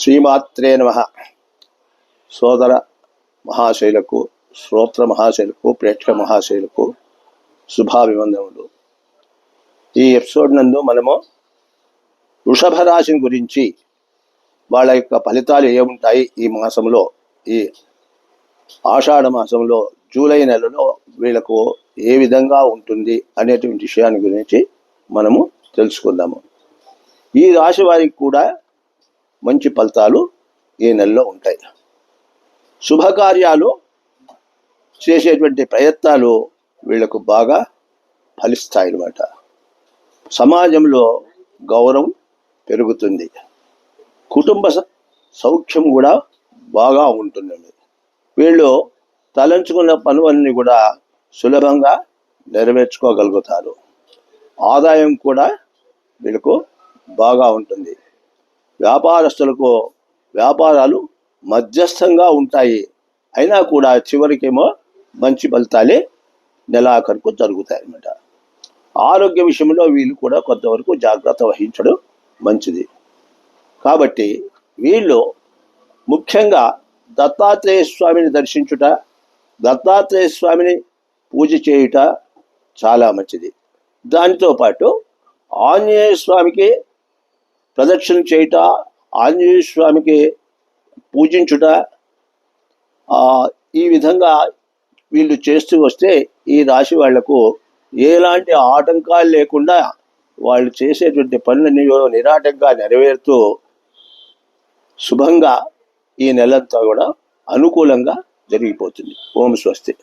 శ్రీమాత్రే నమః. సోదర మహాశైలకు, శ్రోత్ర మహాశైలకు, ప్రేక్షక మహాశైలకు శుభాభివందనములు. ఈ ఎపిసోడ్ నందు మనము వృషభ రాశిని గురించి, వాళ్ళ యొక్క ఫలితాలు ఏముంటాయి ఈ మాసంలో, ఈ ఆషాఢ మాసంలో జూలై నెలలో వీళ్ళకు ఏ విధంగా ఉంటుంది అనేటువంటి విషయాన్ని గురించి మనము తెలుసుకుందాము. ఈ రాశి వారికి కూడా మంచి ఫలితాలు ఈ నెలలో ఉంటాయి. శుభకార్యాలు చేసేటువంటి ప్రయత్నాలు వీళ్ళకు బాగా ఫలిస్తాయి అన్నమాట. సమాజంలో గౌరవం పెరుగుతుంది. కుటుంబ సౌఖ్యం కూడా బాగా ఉంటుందండి. వీళ్ళు తలంచుకున్న పనులన్నీ కూడా సులభంగా నెరవేర్చుకోగలుగుతారు. ఆదాయం కూడా వీళ్ళకు బాగా ఉంటుంది. వ్యాపారస్తులకు వ్యాపారాలు మధ్యస్థంగా ఉంటాయి. అయినా కూడా చివరికేమో మంచి ఫలితాలే నెలాఖరుకు జరుగుతాయి అన్నమాట. ఆరోగ్య విషయంలో వీళ్ళు కూడా కొంతవరకు జాగ్రత్త వహించడం మంచిది. కాబట్టి వీళ్ళు ముఖ్యంగా దత్తాత్రేయ స్వామిని దర్శించుట, దత్తాత్రేయ స్వామిని పూజ చేయుట చాలా మంచిది. దానితో పాటు ఆంజనేయ స్వామికి ప్రదక్షిణ చేయుట, ఆంజనేయ స్వామికి పూజించుట, ఈ విధంగా వీళ్ళు చేస్తూ వస్తే ఈ రాశి వాళ్లకు ఎలాంటి ఆటంకాలు లేకుండా వాళ్ళు చేసేటువంటి పనులన్నీ నిరాటంగా నెరవేరుతూ శుభంగా ఈ నెలంతా కూడా అనుకూలంగా జరిగిపోతుంది. ఓం స్వస్తి.